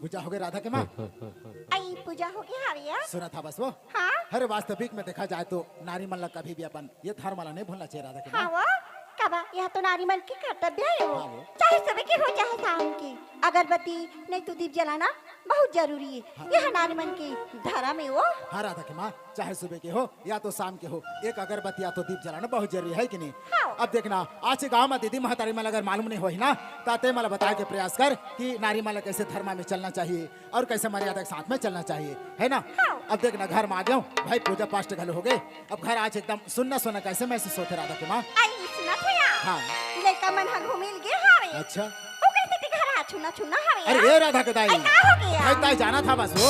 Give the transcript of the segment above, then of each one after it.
पूजा हो गई राधा के माँ? आई पूजा हो गई हरिया? सुना था बस वो। हाँ? अरे वास्तविक में देखा जाए तो नारी मन ला कभी भी अपन ये धर्म नहीं भूलना चाहिए राधा के माँ। हाँ वो कबा यह तो नारी मन की कर्तव्य है वो। हाँ वो। चाहे सुबह की हो चाहे शाम की, अगरबत्ती नहीं तो दीप जलाना बहुत जरूरी है। हाँ। यह नारी मन की धर्म है वो। हाँ राधा के माँ, चाहे सुबह के हो या तो शाम के हो, एक अगरबत्ती या तो दीप जलाना बहुत जरूरी है कि नहीं? हाँ। अब देखना आज के गाँव में दीदी महतारी मला अगर मालूम नहीं हो ना ताते मला बताए के प्रयास कर कि नारी मला कैसे धर्म में चलना चाहिए और कैसे मर्यादा के साथ में चलना चाहिए, है ना? हाँ। अब देखना घर में आ गया भाई, पूजा पाठ घर हो गए, अब घर आज एकदम सुनना सुनना कैसे महसूस होते राधा के माँ? आई सुना था यार। हाँ। लड़का मन हग घूमिल गए हवे। अच्छा। वो कैसे ते घर आ छुना छुना हवे? अरे ये राधा के दाई, आई का हो गया? भाई ताई जाना था बस वो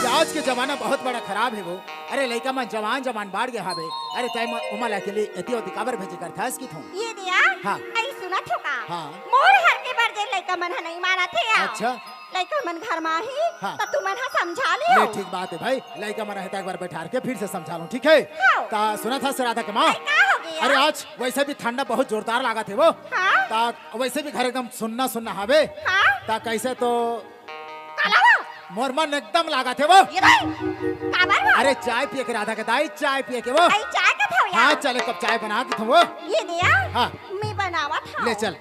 कि आज के जमाना बहुत बड़ा खराब है वो। अरे लड़का मन जवान जवान बाढ़ गया हावे। अरे ताई उमला के लिए एती ओती काबर भेजी कर था इसकी थूं। ये दिया? हाँ। आई सुना था का? हाँ। मोर हर के बार जे लड़का मन नहीं माना थे यार। अच्छा। लड़का मन घर में ही हाँ। तो तू मन समझा लियो। नहीं ठीक बात है भाई, लड़का मन रहता एक बार बैठा के फिर से समझा लूं, ठीक है? हाँ। ता सुना था राधा के माँ? आई का हो गया? अरे आज वैसे भी ठंडा बहुत जोरदार लगा थे वो। हाँ। ता वैसे भी घर एकदम सुनना सुनना हावे। हाँ। ता कैसे तो कालावा? मोर मन एकदम लगा थे वो। ये रे काबर वो? अरे चाय पिए के राधा के दाई, चाय पिए के वो। आई चाय का था यार। हाँ चले कब चाय बना के थो वो। ये दिया? हाँ। मैं बनावा था। ले चल।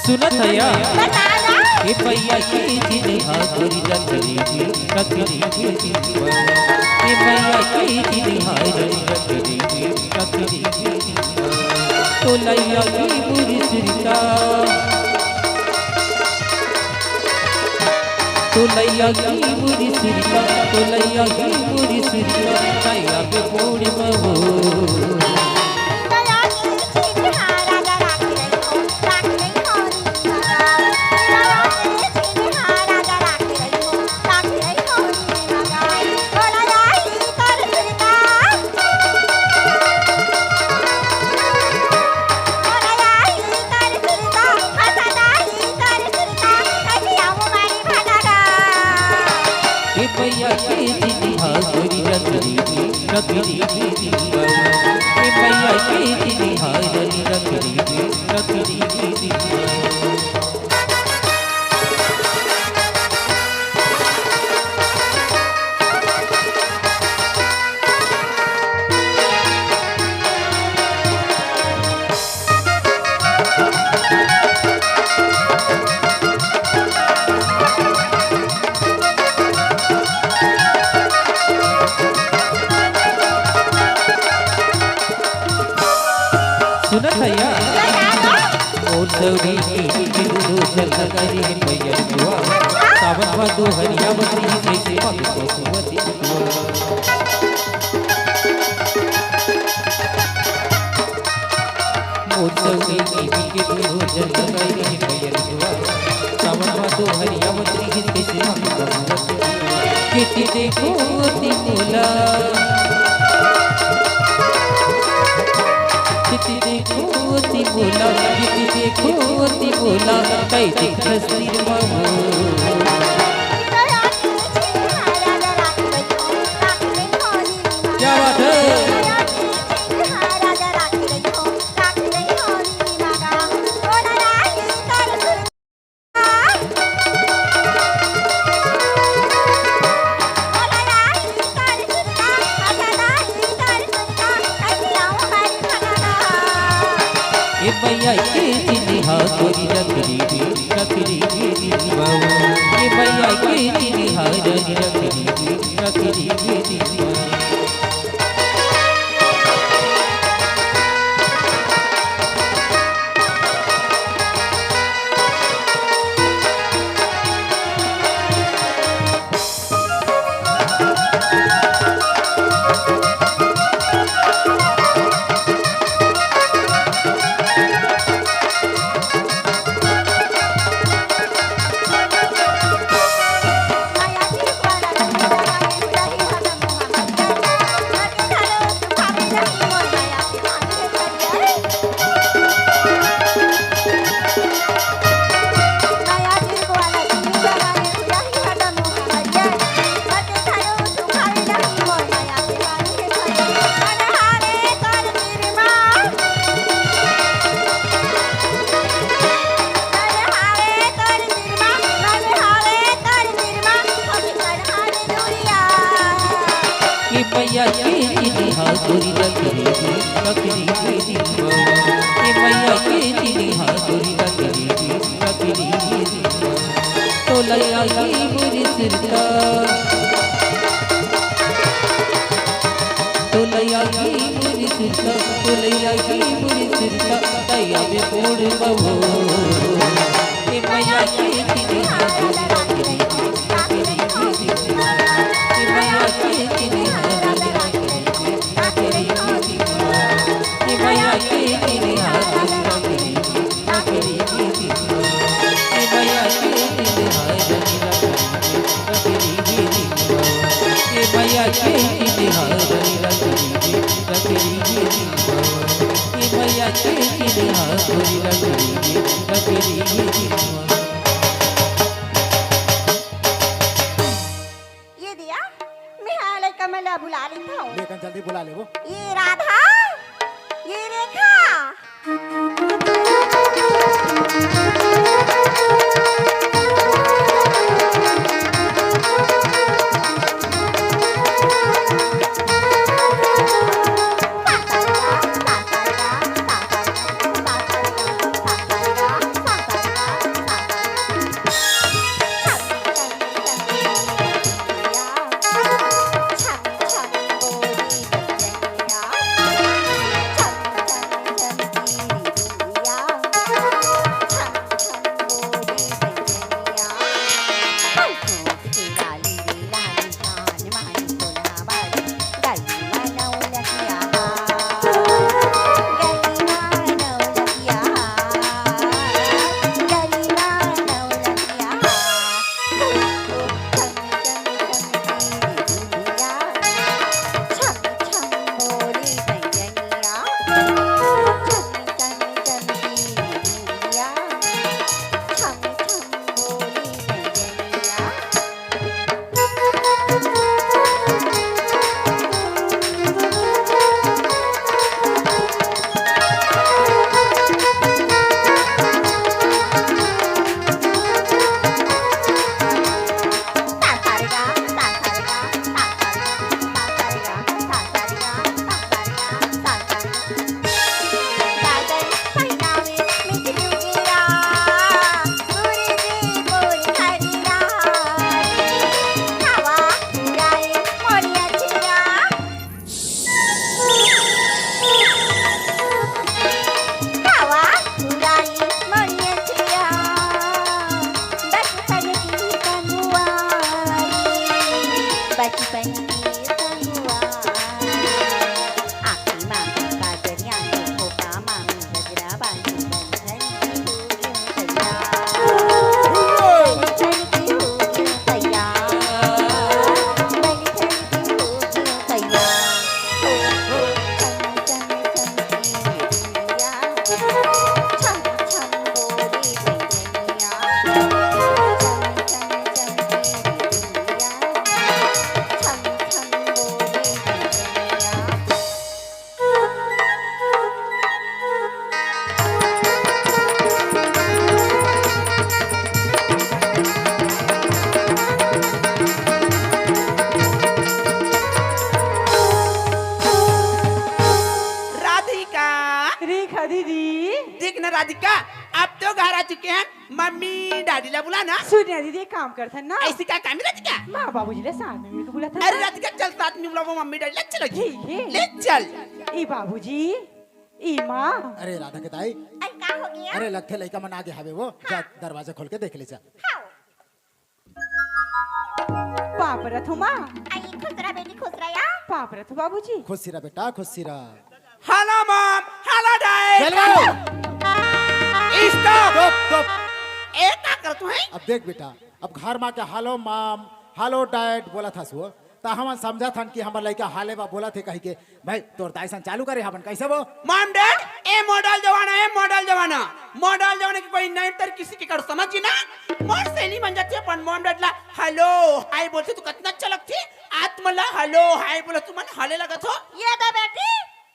सुनत या बता ना। ए भैया के दिन हाजरी रखरी रखरी ए भैया के दिन हाजरी रखरी तो लैया की बुरी सिरता तो लैया की बुरी सिरता तो लैया की बुरी सिरता लैया पे पूर्णिमा हो दया के छीन हारा गरा के रखो राख नहीं होरी मगा। दया के छीन हारा गरा के रखो राख नहीं होरी मगा। बोला जाई कर सुरता। बोला जाई कर सुरता। हंसा जाई कर सुरता। ऐसी आओ मारी भटका। ए भैया के दिन हाजरी रखरी ए भैया के दिन हाजरी रखरी सुनत या ओ सौरी की दो चल करी भैया जुआ सावन भादो हरिया बकरी जैसे पग पशुवती ओ सौरी की दो चल करी भैया जुआ सावन भादो हरिया बकरी जैसे पग पशुवती किती देखो ती मुला किती देखो ती मुला किती देखो ती मुला काही दिखस निर्मळ दया के चिन्हारा जरा के रही हो ताकि नहीं होली मगा क्या बात है दया के चिन्हारा जरा के रही हो ताकि नहीं होली मगा बोला राही कर ए भैया के चिन्हा गोरी रखरी दीवाओ ए भैया के चिन्हा रखरी दीवाओ मैया के चिन्हा गोरी रखरी दीवाओ ए मैया के चिन्हा गोरी रखरी दीवाओ तो लया की मेरी सिरता तो लया की मेरी सिरता तो लया की मेरी सिरता दया में पोड़ बहो ए मैया के चिन्हा गोरी रखरी दीवाओ ए मैया के चिन्हा मैया के चिन्हा मैया के चिन्हा ये दिया मैं हाले कमला बुला रही था लेकिन जल्दी बुला ले वो ये राधा ये रेखा दीदी देख ना राधिका, अब तो घर आ चुके हैं, मम्मी डैडी ला बुला ना। सोनिया दीदी एक काम करते ना ऐसी क्या काम है राधिका? माँ बाबूजी ने साथ में मिलकर बोला था अरे राधिका चल साथ में बुला, वो मम्मी डैडी ले चलेगी। ठीक है। ले चल। ई बाबूजी ई माँ अरे राधा के ताई, अरे का हो गया अरे लगते लड़का मन आगे हवे वो, जा दरवाजा खोल के देख ले जा। हाँ पाप रथो माँ आई खुश रहा बेटी खुश रहा या पाप रथो बाबूजी खुशी रह बेटा, खुशी रह। Hello mom, hello dad. चल भाई, स्टॉप। stop। ए क्या कर तू है? अब देख बेटा, अब घर में के हेलो मॉम हेलो डैड बोला था सो, ता हम समझा था कि हमार लड़का हाले बा बोला थे कही के भाई तोर दाइसन चालू करे हमन कैसे वो। मॉम डैड, ए मॉडल जमाना है, मॉडल जमाना। मॉडल जमाने की कोई नई तर किसी की कर समझी ना। मोर सहेली बन जाती है, पर मॉम डैड ला हेलो हाय बोलते तू कितना अच्छा लगती। आत्मला हेलो हाय बोला तू मन हाले लगा तो। ये दे बेटी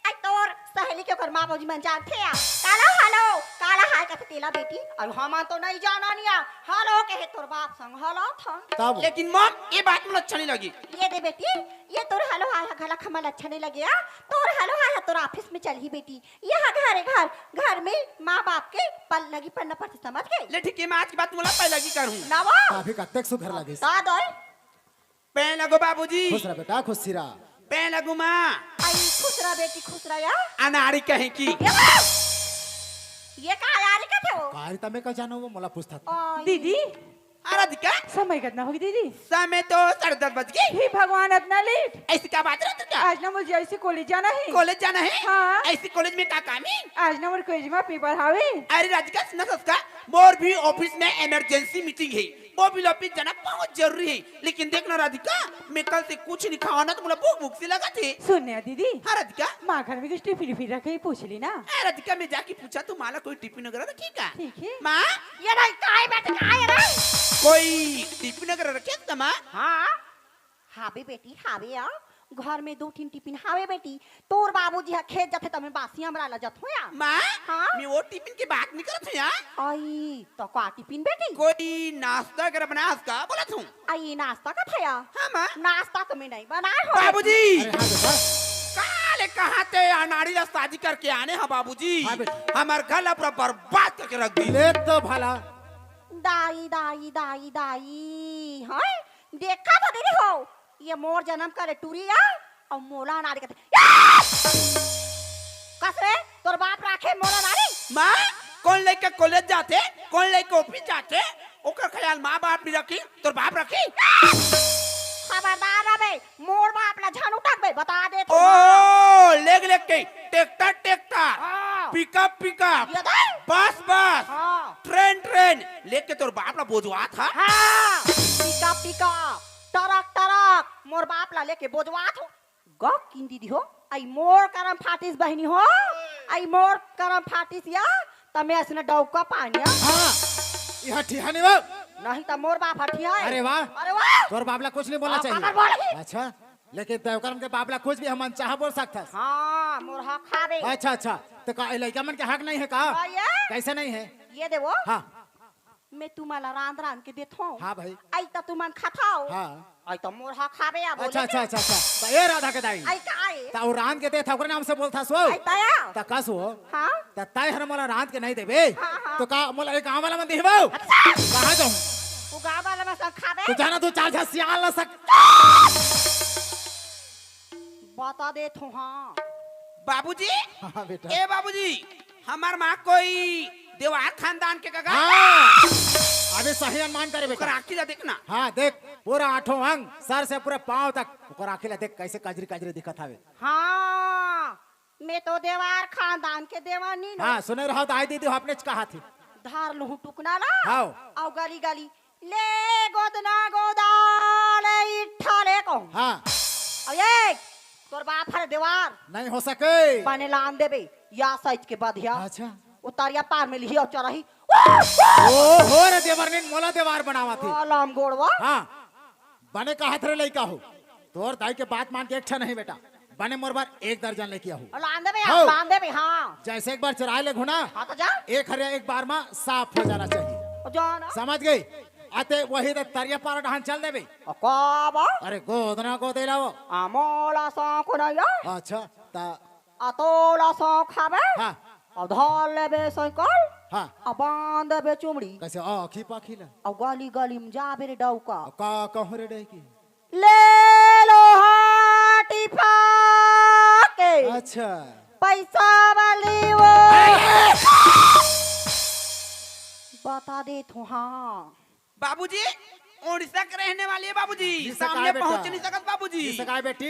आई तोर सहेली के ओकर माँ बाबूजी मन जानते हैं काला हेलो काला हाय कहते तेला बेटी और हम तो नहीं जाना निया हेलो कहे तोर बाप संग हेलो था तब लेकिन मॉम ये बात मुझे अच्छा नहीं लगी। ये दे बेटी ये तोर हेलो हाय गला खमल अच्छा नहीं लगे आ? तोर हेलो हाय तोर ऑफिस में चल ही बेटी यहाँ घर में माँ बाप के पल लगी पन्ना पर समझ गई ले ठीक है, मैं आज की बात मुला पहले लगी करूँ। ना वो काफी कत्ते सुधर लगे। दाद और पे लगो बाबूजी, खुश रह बेटा, खुशी रह। पे लगू माँ। आई खुश रहा बेटी खुश रहा या अनाड़ी कहे की। ये का यारी का थे वो कारिता में का जानो वो मोला पूछता था। आई, दीदी राधिका समय कितना होगी दीदी समय तो 10:30 बज गई। हे भगवान इतना लेट ऐसी क्या बात है क्या? आज ना मुझे ऐसे कॉलेज जाना है कॉलेज जाना है? हाँ। ऐसी कॉलेज में क्या काम है? आज ना मेरे कॉलेज में पेपर हावे अरे राधिका सुना सस्ता, मोर भी ऑफिस में इमरजेंसी मीटिंग है, वो भी ऑफिस जाना बहुत जरूरी है। लेकिन देखना राधिका, मैं कल से कुछ नहीं खाना तो मुझे भूख सी लगा थे। सुनने दीदी हाँ राधिका। माँ घर में कुछ टिफिन फिर रखे पूछ ली ना अरे राधिका मैं जाके पूछा तो माला कोई टिफिन वगैरह रखी क्या? ठीक है माँ ये नहीं काय बेटी काय रे कोई टिफिन वगैरह रखे था माँ? हाँ हावे बेटी हावे या घर में 2-3 टिफिन हावे बेटी तोर बाबूजी हा खेत जाथे तमे बासी हमरा ला जत होया माँ हाँ? मैं वो टिफिन की बात नहीं करत हूँ यार। आई तो का टिफिन बेटी कोई नाश्ता वगैरह बना का बोला तू? आई नाश्ता का थया हाँ माँ। नाश्ता तो मैं नहीं बनाए हो बाबूजी अरे हाँ बेटा, काले कहाँ थे अनाड़ी ला शादी करके आने हैं बाबूजी। हाँ बेटा। हमार घर ला पूरा बर्बाद करके रख दी। ले तो भला। दाई हाय देखा तो दीदी हो ये मोर जन्म करे टूरिया और मोला नारी कहते कसरे तोर बाप राखे मोला नारी माँ कौन लेके कॉलेज जाते, कौन लेके ऑफिस जाते, ओकर ख्याल माँ बाप नहीं रखी, तोर बाप रखी। खबरदार रहे मोर बाप ला झान उठक बे बता दे तू ओ लेग लेग के ट्रैक्टर हाँ। पिकअप ये दे बस हाँ ट्रेन लेके तोर बाप ला बोझवा था। हाँ पिका टरक मोर बाप ला लेके बोझवा थो ग किन दीदी हो आई मोर करम फाटिस बहनी हो आई मोर करम फाटिस या तमे असने डौका पानिया हाँ यह ठिहानी वो। नहीं तो मोर बाप हटिया है अरे वाह, अरे वाह तोर बाबला कुछ नहीं बोलना हाँ, चाहिए। काबर बोले? अच्छा लेकिन देवकर्म के बाबला कुछ भी हम चाह बोल सकता। हाँ मोर हक खावे अच्छा तो का लड़का मन के हक नहीं है का? हाँ, ये? कैसे नहीं है? ये देवो हाँ मैं तुम्हाला रांध के देथो हाँ भाई आई तो तुमन खाथाओ हाँ। आई तो मोर हक खावे या बोले अच्छा तो ये राधा के दाई आई का आई ता रांध के दे था ओकरे नाम से बोलता सो आई तया ता का सो हाँ ता ताई हर मोला रांध के नहीं देबे हाँ। तो का मोला एक गांव वाला मन देबो कहां जाऊं? वो गाँव वाला में सब खावे तू जाना तू चार सियाल ना सक। बता देथो हाँ बाबूजी हाँ बेटा ए बाबूजी हमार माँ कोई देवार खानदान के कगा। हाँ अबे सही अनुमान करे ओकर बेटा। आँखी ला देखना। हाँ देख पूरा 8 अंग सर से पूरे पांव तक ओकर आंखें ला देख कैसे काजरी दिखत हवे। हाँ मैं तो देवार खानदान के देवानी न हाँ सुने रहो तो आई दीदी आपने कहा थी। धार लहू टुकना ला हाँ और गली ले गोदना गोदाले इठा ले को हाँ और ये तोर बाप हर देवार नहीं हो सके। पाने लान देबे या साइज के बाद या अच्छा उतारिया पार में लिही और चरही ओ हो रे देवर ने मोला देवार बनावा थी। लाम गोड़वा हाँ बने कहा थे लड़का हो तोर दाई के बात मान के एक नहीं बेटा बने मोर बार 1 दर्जन लेके आहू। लान देबे हाँ। लान देबे हाँ जैसे एक बार चराए ले घुना हाँ तो जा एक हरिया एक बार में साफ हो जाना चाहिए। और जाना समझ गई? आते वही तो तरिया पार ढहान चल देबे। और काबा अरे गोदना को दे लाओ। आमोला सौ को नहीं अच्छा ता अतोला सौ खावे हाँ और धर लेबे साइकिल हाँ और बांध देबे चुमड़ी कैसे आखी पाखी ला और गली गली में जाबे रे डौका का कहूँ रे डे की ले लो हाटी फाके अच्छा पैसा वाली वो बता दे तू हाँ बाबूजी उड़ीसा के रहने वाली है बाबूजी जी, सामने सकाए बेटा। पहुंच नहीं सकत बाबूजी जी सकाए बेटी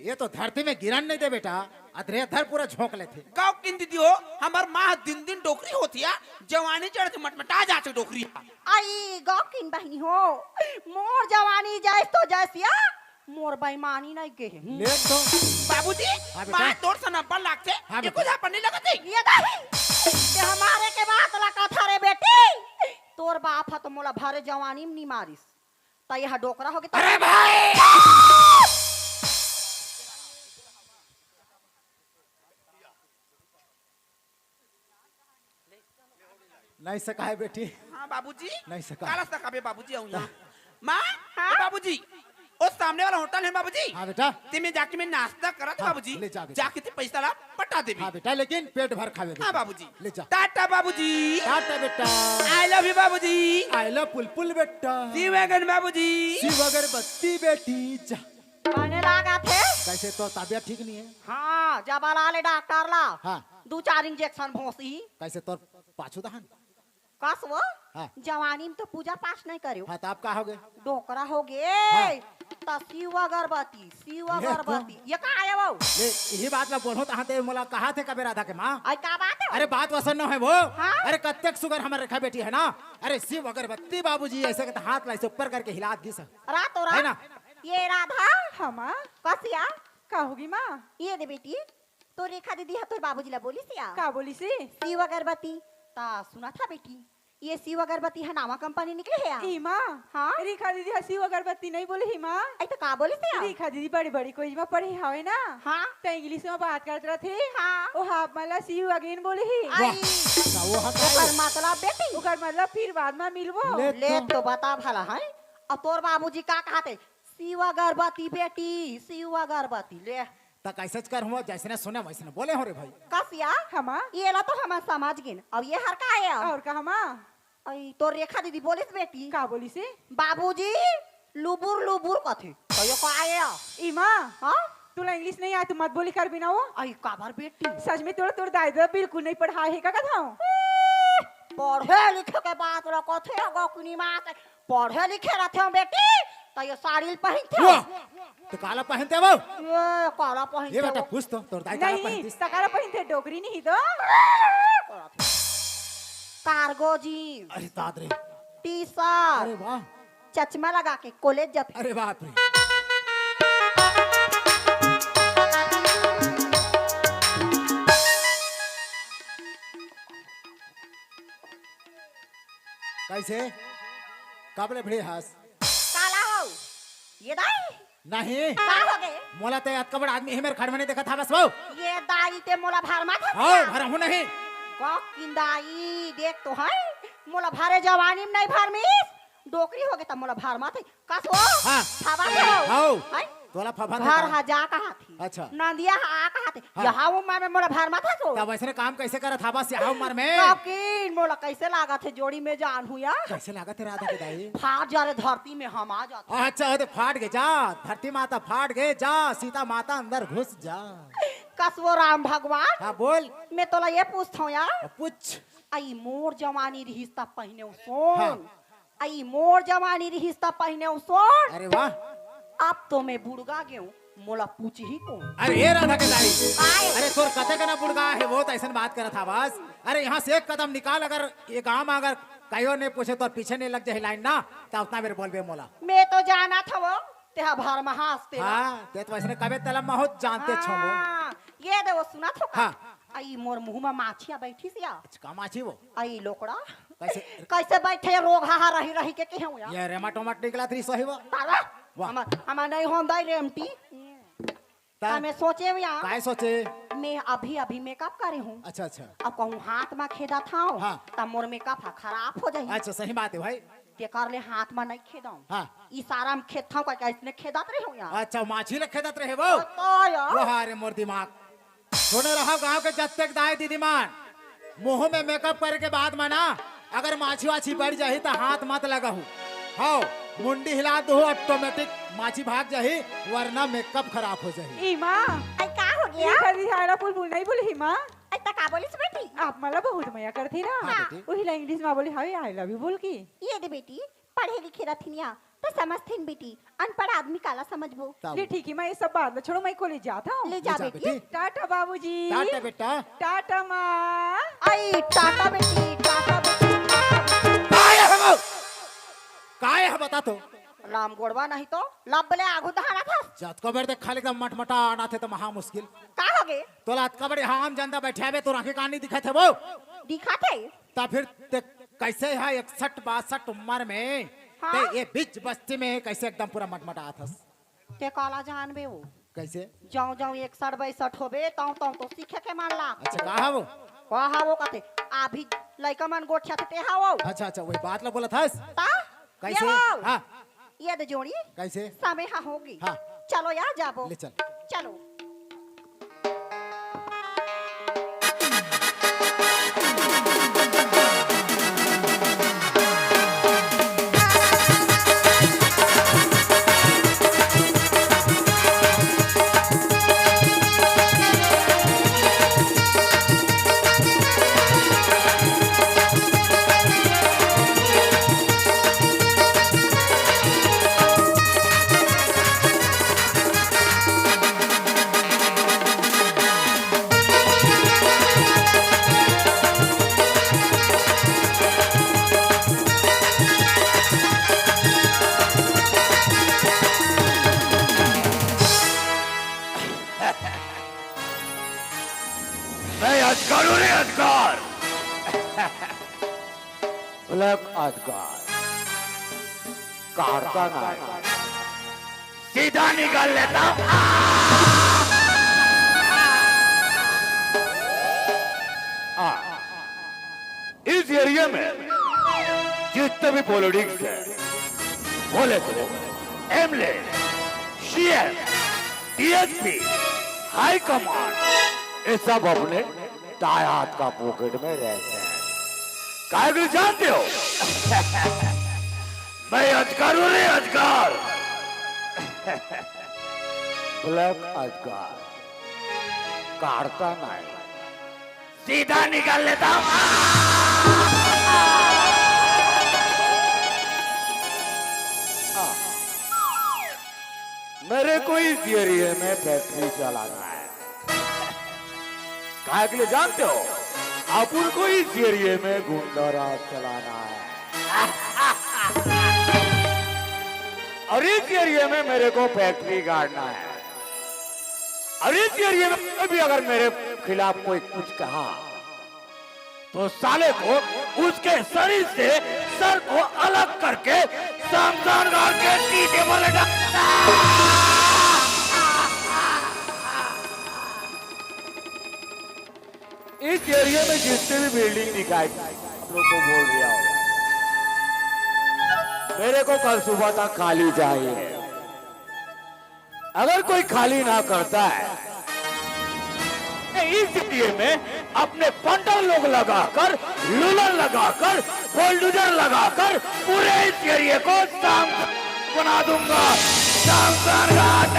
ये तो धरती में गिरन नहीं दे बेटा अधरे धर पूरा झोंक लेते गाँव किन दीदी हो हमार माँ दिन दिन डोकरी होती है जवानी चढ़ते मटमटा जाते डोकरी आई गौकिन बहनी हो मोर जवानी जाए तो जैसिया मोर बेईमानी नहीं के ले तो बाबूजी हाँ बेटा। माँ तोड़ से नंबर लागते हाँ ये बेटा। कुछ अपन नहीं लगती ये दही हमारे के बात लगा था रे बेटी तोर बाप है तो मोला भरे जवानी में नहीं मारिस तो यह डोकरा होगी तो अरे भाई नहीं सकाए बेटी हाँ बाबूजी नहीं सका। काला सका बे बाबूजी आऊँ यहाँ माँ बाबूजी उस सामने वाला होटल है बाबूजी हाँ बेटा ते में जाके मैं नाश्ता करा था हाँ, बाबूजी ले जा बेटा। जाके ते पैसा ला पटा दे हाँ बेटा लेकिन पेट भर खावे हाँ बाबूजी ले जा टाटा बाबूजी टाटा बेटा आई लव यू बाबूजी आई लव पुलपुल बेटा सी वैगन बाबूजी शिव अगरबत्ती बेटी जा कहने लगा थे कैसे तो तबियत ठीक नहीं है हाँ जब लाले डॉक्टर ला हाँ 2-4 इंजेक्शन भोसी कैसे तो पाछू दहन कस वो हाँ। जवानी में तो पूजा पाठ नहीं करियो हाँ तो आप का हो गए डोकरा हो गे हाँ। तो शिव अगरबत्ती ये का आया वो ये यही बात मैं बोलूं तो हाँ मोला कहा थे कबे राधा के माँ आई का बात है अरे बात वसन न है वो हाँ? अरे कत्तेक सुगर हमारे रेखा बेटी है ना अरे शिव अगरबत्ती बाबूजी ऐसे कहते हाथ ला ऐसे ऊपर करके हिला दी सब रातों है रात ना ये राधा हाँ माँ कसिया का होगी माँ ये दे बेटी तो रेखा दीदी है तो बाबूजी ला बोली सिया का बोली से शिव अगरबत्ती ता सुना था बेटी ये शिव अगरबत्ती है नामा कंपनी निकले है ई माँ हाँ? रेखा दीदी हसी अगरबत्ती नहीं बोली ही माँ आई तो का बोली सिया रेखा दीदी बड़ी बड़ी कोई में पढ़ी हवे ना हाँ तो इंग्लिश में बात करते रहे हाँ ओ हाफ मला सी यू अगेन बोली ही आई ना वो हाँ ओकर मतलब बेटी ओकर मतलब फिर बाद में मिलबो ले ले तो बता भला है अब तोर बाबूजी का कहते शिव अगरबत्ती बेटी शिव अगरबत्ती ले तो कैसे कर हुआ जैसे ने सुने वैसे ने बोले हो रे भाई कसिया हमा ये ला तो हम समझ गिन अब ये हर का आया और का हमा आई तो रेखा दीदी बोलिस बेटी का बोली से बाबूजी लुबुर लुबुर कथे तो ये का आया ई माँ हाँ तुला इंग्लिश नहीं आती मत बोली कर बिना वो आई का बार बेटी सच में तोड़ तोड़ दादा बिल्कुल नहीं पढ़ा है का कथा पढ़े लिखे के बात ला कथे गकुनी मां से पढ़े लिखे रहते हो बेटी तो ये साड़ी पहनते हो वाह तो काला पहनते वो ये काला पहनते ये बेटा हो पूछ तो तोर दाई काला नहीं पहनती सकारा पहनते डोगरी नहीं तो कार्गो जीन्स अरे दाद रे टी अरे शर्ट वाह चश्मा लगा के कॉलेज जाते अरे बाप रे कैसे काबले भिड़े हंस काला हो ये दाई नहीं का हो गए मोला ते अतकबड़ आदमी है मेरे खड़ में नहीं देखा था बस वो ये दाई ते मोला भार मा था आओ भरा हूं नहीं किंदाई देख तो है मोला भारे जवानी में नहीं भार मिस डोकरी हो गए तब मोला भार माथे कस हो हाँ। थावा के हो आओ हाय तोला फफा भार हा जा कहा थी अच्छा। नदिया हा कहा थी हाँ। यहाँ वो में मोला भार माथा तो तब वैसे काम कैसे करा था बस यहाँ उम्र में काकिन मोला कैसे लागा थे जोड़ी में जान हुआ कैसे लगा तेरा आधा के दाई फाट जा रे धरती में हम आ जाते अच्छा हो तो फाट गए जा धरती माता फाट गए जा सीता माता अंदर घुस जा कसवो राम भगवान हाँ बोल मैं तोला ये पूछता हूँ यार पूछ आई मोर जवानी रिश्ता पहने हाँ। सोन आई मोर जवानी रिश्ता पहने सोन अरे वाह अब तो मैं बुड़गा गया हूँ मोला पूछ ही कौन अरे ये राधा के दाई काय? अरे तोर कते का ना बुड़गा है वो तो ऐसा बात करा था बस अरे यहाँ से एक कदम निकाल अगर ये गांव में अगर कहीं ने पूछे तो पीछे नहीं लग जाए लाइन ना तो उतना मेरे बोल बे मोला मैं तो जाना था वो तेहा भर में हंसते हाँ ते तो वैसे कबे तलम में हो जानते छो वो ये दे वो सुना था हाँ। आई मोर मुंह में माछिया बैठी सिया कामाची वो आई लोकड़ा कैसे कैसे बैठे रोग हाहा रही रही के कहूँ यार ये रेमा टोमाट निकला थी सही वो तारा वाह। हम नहीं होंदा रेमटी मैं सोचे यार काय सोचे मैं अभी अभी मेकअप करे हूँ अच्छा अच्छा अब कहूँ हाथ में खेदा था हाँ। तब मोर मेकअप खराब हो जाए अच्छा सही बात है भाई ते कर ले हाथ में नहीं खेदा हाँ इशारा में खेद था कैसे खेदात रहे हो यार अच्छा माछी ले खेदत रहे वो तो यार वो हारे मोर दिमाग सुने रहा गांव के जत्तेक दाई दीदी मान मुंह में मेकअप करे के बाद में ना अगर माछी वाछी बढ़ जाही तो हाथ मत लगाहू। हाँ मुंडी हिला दो ऑटोमेटिक माछी भाग जाही, वरना मेकअप खराब हो जाही। ई माँ आई का हो ये गया? खरी हारा पुल पुल नहीं बोली ही माँ। आई ता का बोलिस बेटी? आप मला बहुत मया करती ना। हाँ बेटी। वही इंग्लिश में बोली हाय आई लव यू बोल की। ये दे बेटी, पढ़े लिखे रथिनिया तो समझथिन बेटी, अनपढ़ आदमी काला समझबो। तब ले ठीक है मैं ये सब बात में छोड़ो, मैं को ले जाता हूँ। ले जा जा बेटी। बेटी। टाटा बाबूजी। टाटा बेटा। टाटा माँ। आई टाटा बेटी, टाटा बेटी, टाटा बेटी। काय है बता तो। राम गोड़वा नहीं तो लबले आगु दहाड़ा था। जत को बेर देख खाली एकदम मटमटा आना थे तो महा मुश्किल। का हो गए? तो लात का बड़े हम जनता बैठे बे तो आंखें कान नहीं दिखा थे वो। दिखाते? ता फिर ते कैसे है 61-62 उम्र में हाँ? ते ये बीच बस्ती में कैसे एकदम पूरा मटमटा आथस ते काला जान बे वो। कैसे? जाऊं जाऊं 61-62 होबे ताऊ ताऊ तो सीखे के मानला। अच्छा कहा वो? कहा वो कहते अभी लइका मन गोठिया ते हाओ। अच्छा अच्छा वही बात ला बोला था। ता कैसे? ये आओ। हाँ ये दे जोड़ी कैसे? समय हाँ होगी। हाँ। चलो यार जाबो। ले चल। चलो। मैं अजगरों ने अजगर ब्लैक अजगर काटता ना सीधा निकाल लेता इस एरिया में जितने भी पॉलिटिक्स है बोले तो MLA CM DSP high command ये सब अपने दाएं हाथ का पॉकेट में रहते हैं। काय को जानते हो? मैं अजगर हूं रे अजगर। ब्लैक अजगर काटता नहीं सीधा निकाल लेता हूं। मेरे को इस एरिया में फैक्ट्री चलाना है। काहे के लिए जानते हो? अपन को इस एरिया में गुंडा राज चलाना है। और इस एरिया में मेरे को फैक्ट्री गाड़ना है। और इस एरिया में भी अगर मेरे खिलाफ कोई कुछ कहा तो साले को उसके शरीर से सर को अलग करके शमशान घाट के सीधे वाले इस एरिया में जितने भी बिल्डिंग दिखाई आप लोग को बोल दिया होगा, मेरे को कल सुबह तक खाली चाहिए। अगर कोई खाली ना करता है इस एरिया में अपने पंडल लोग लगाकर लूलर लगाकर बुलडोजर लगाकर पूरे इस एरिया को शाम बना दूंगा। शमशान घाट।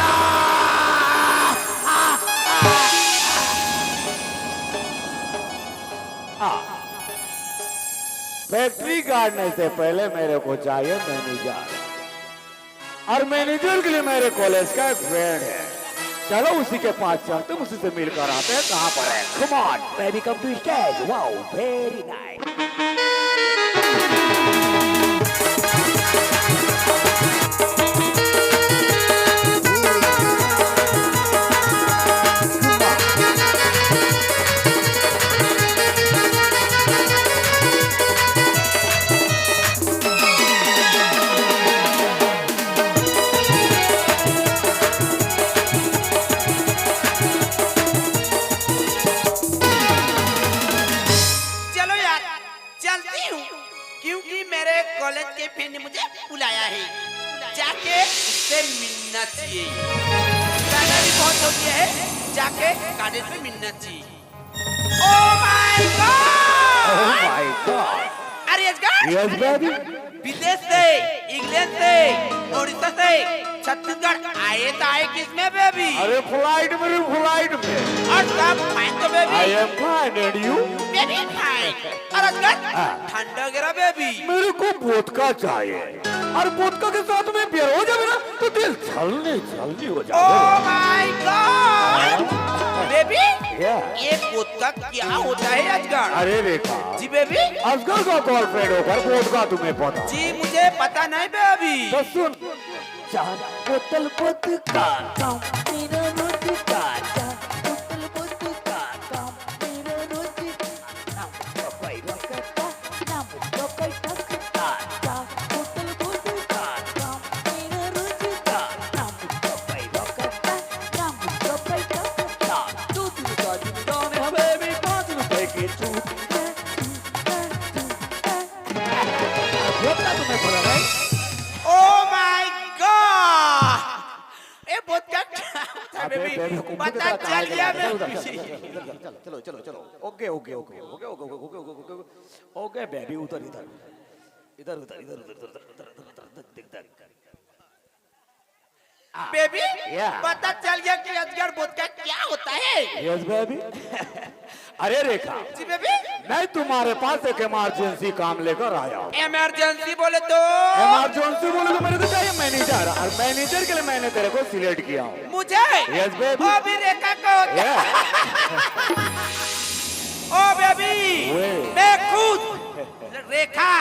फैक्ट्री गाड़ने से पहले मेरे को चाहिए मैनेजर, और मैनेजर के लिए मेरे कॉलेज का एक फ्रेंड है। चलो उसी के पास चलते, उसी से मिलकर आते हैं। कहाँ पर है? Come on, baby, come to stage. Wow, very nice. चलो यार चलती हूँ, क्योंकि मेरे कॉलेज के फ्रेंड ने मुझे बुलाया है। जाके उससे मिलना चाहिए। गाना भी बहुत हो गया है, जाके कॉलेज में मिलना चाहिए। ओह my God! Oh my God. अरे अजगर Yes, baby. विदेश से, इंग्लैंड से, उड़ीसा से, छत्तीसगढ़ आए तो आए किसमें बेबी? अरे फ्लाइट में, फ्लाइट में। और सब फाइन तो I baby? am fine and you? Baby fine. और अजगर ठंडा गिरा बेबी? मेरे को वोदका चाहिए और वोदका के साथ में बियर हो जाए ना तो दिल छलनी छलनी हो ओह जाए। My God baby Yeah. ये वोदका क्या होता है अजगर? अरे रेखा, जी बेबी असगर का गर्लफ्रेंड होकर वोदका तुम्हें पता? जी मुझे पता नहीं बेबी। तो सुन, चार बोतल वोदका कम मेरा वोदका चार बोतल वोदका कम मेरा वोदका नाम तो कोई वोदका नाम तो कोई वोदका चार बोतल वोदका कम मेरा वोदका नाम तो कोई वोदका नाम तो कोई वोदका तू गाने हमें भी पाँच रुपए की छूट वोदका तुम्हें पता है? ओह माय गॉड ये वोदका क्या होता है अबे बेबी? बेबी को पता चल गया बेबी। चलो चलो चलो okay okay okay okay okay okay okay okay baby उधर इधर इधर उधर इधर उधर उधर उधर उधर बेबी Yeah. पता चल गया कि अजगर वोदका क्या होता है। यस बेबी अरे रेखा जी बेबी मैं तुम्हारे पास एक इमरजेंसी काम लेकर आया हूँ। इमरजेंसी बोले तो इमरजेंसी बोले तो मेरे को चाहिए मैनेजर और मैनेजर के लिए मैंने तेरे को सिलेक्ट किया हूँ। मुझे Yes, baby. ओ भी रेखा को होता है। ओ बेबी वे। मैं खुद रेखा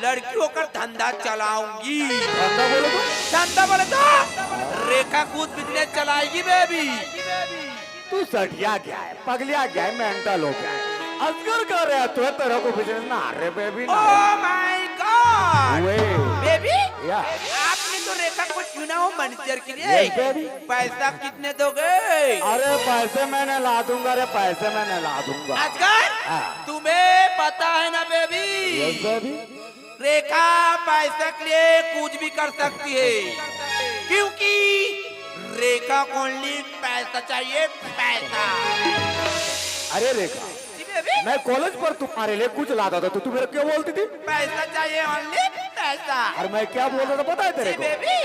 लड़की होकर धंधा चलाऊंगी। धंधा बोले तो धंधा बोले तो रेखा खुद बिजनेस चलाएगी बेबी। तू सटिया क्या है, पगलिया क्या है, मेंटल हो गया है। असगर कर रहा है तो तेरे को बिजनेस ना रे बेबी ना ओह माय गॉड वे बेबी या आपने तो रेखा को चुना हो मैनेजर के लिए। Yes, baby. पैसा कितने दोगे? अरे पैसे मैंने ला दूंगा रे, पैसे मैंने ला दूंगा। अजगर हाँ। तुम्हें पता है ना बेबी यस बेबी रेखा पैसे के लिए कुछ भी कर सकती है क्योंकि रेखा को ओनली पैसा चाहिए पैसा। अरे रेखा जी बेबी मैं कॉलेज पर तुम्हारे लिए कुछ लाता था तो तू मेरे क्या बोलती थी? पैसा चाहिए ओनली पैसा। और मैं क्या बोलता था पता है तेरे जी को? बेबी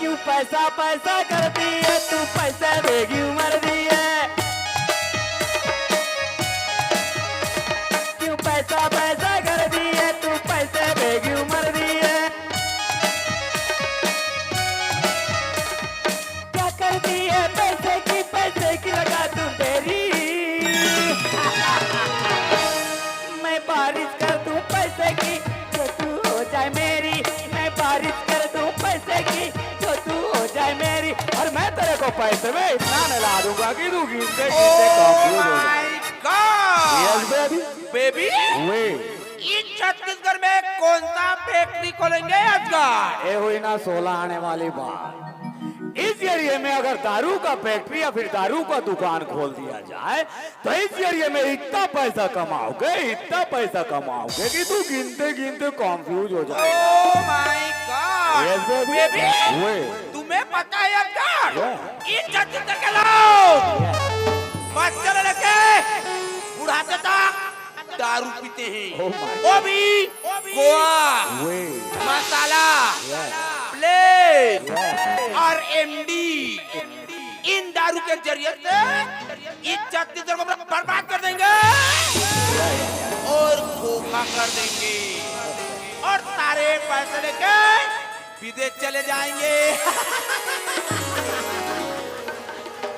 क्यों पैसा पैसा करती है तू, पैसा देगी मर्दी है। क्यों पैसा पैसा करती है तू, पैसे देगी मर्दी है। क्या करती है पैसे की लगा तू तेरी। मैं बारिश कर दूं पैसे की जो तू हो जाए मेरी। मैं बारिश कर दूं पैसे की जो तू हो जाए मेरी। और मैं तेरे को पैसे में इतना मिला दूंगा कि तू गिनते गिनते ओह कंफ्यूज हो जाए। My god yes baby baby वे इस छत्तीसगढ़ में कौन सा फैक्ट्री खोलेंगे अजगर? ये हुई ना 16 आने वाली बात। इस एरिया में अगर दारू का फैक्ट्री या फिर दारू का दुकान खोल दिया जाए तो इस एरिया में इतना पैसा कमाओगे कि तू गिनते गिनते कंफ्यूज हो जाए। Oh my god yes baby baby वे तुम्हें पता है अजगर Yeah. इस छत्तीसगढ़ के लोग बच्चे से लेके बुढ़ापे तक दारू पीते हैं। Oh my वो भी गोवा वे मसाला Yeah. Plate Yeah. और एमडी इन दारू के जरिए से इस छत्तीसगढ़ को बर्बाद कर देंगे और धोखा कर देंगे और सारे पैसे लेके विदेश चले जाएंगे।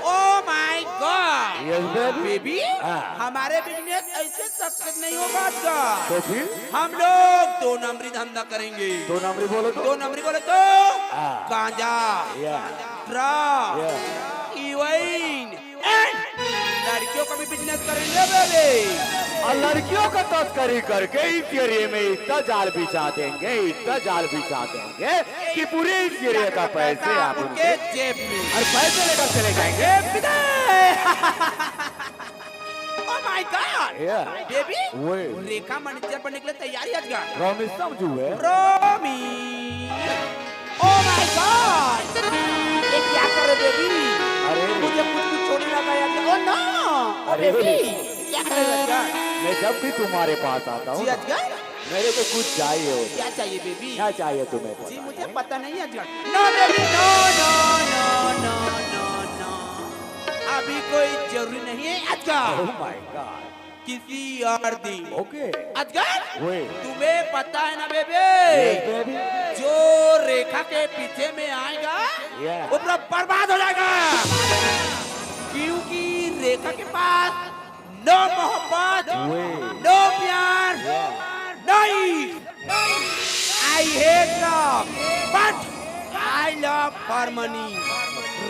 ओह my god yes baby baby हाँ। हमारे बिजनेस ऐसे सक्सेस नहीं होगा का। तो फिर हम लोग 2 नंबरी धंधा करेंगे। 2 नंबरी बोलो तो 2 नंबरी बोले तो हाँ। गांजा Yeah. Drug Yeah. Heroine and लड़कियों का भी बिजनेस करेंगे बेबी। और लड़कियों का तस्करी करके इस एरिया में इतना जाल बिछा देंगे कि पूरे इस एरिया का पैसे आप उनके उनके जेब में और पैसे लेकर चले जाएंगे। ओह my God Yeah. Baby way Rekha manager बनने के लिए तैयारी अजगर। प्रॉमिस समझू है। रोमी ओह माय गॉड ये क्या कर रहे बेबी? अरे मुझे कुछ छोड़ने लगा यार। ओह नो अरे बेबी क्या अरे अजगर, मैं जब भी तुम्हारे पास आता हूँ जी अजगर, मेरे को कुछ चाहिए होता क्या चाहिए बेबी? क्या चाहिए तुम्हें जी पता मुझे है? पता नहीं है अजगर। No baby, no no no no no no, अभी कोई जरूरी नहीं है अजगर, ओह माय गॉड किसी और दिन। ओके अजगर, वे तुम्हें पता है ना बेबी, बेबी जो रेखा के पीछे में आएगा Yeah. वो पूरा बर्बाद हो जाएगा, क्योंकि रेखा के पास नो मोहब्बत, नो प्यार, नहीं। I hate love but I love harmony.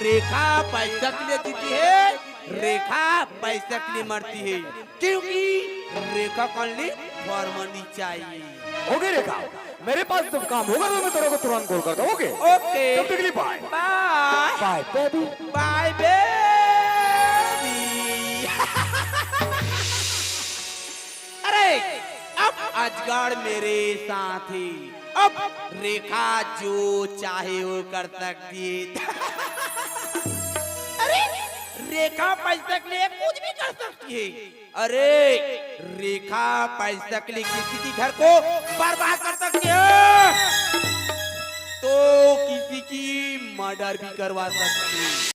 Rekha पैसा के लिए जीती है, रेखा पैसा के लिए मरती है, क्योंकि रेखा को only हार्मनी चाहिए। ओके रेखा, मेरे पास जब काम होगा तो मैं तेरे को तुरंत कॉल करता हूँ। ओके ओके, तब तक के लिए bye bye bye baby. Bye baby. अरे अब अजगर मेरे साथ है, अब रेखा जो चाहे वो कर सकती है। अरे रेखा पैसा के लिए कुछ भी कर सकती है। अरे रेखा पैसा के लिए किसी के घर को बर्बाद कर सकती है, तो किसी की मर्डर भी करवा सकती है।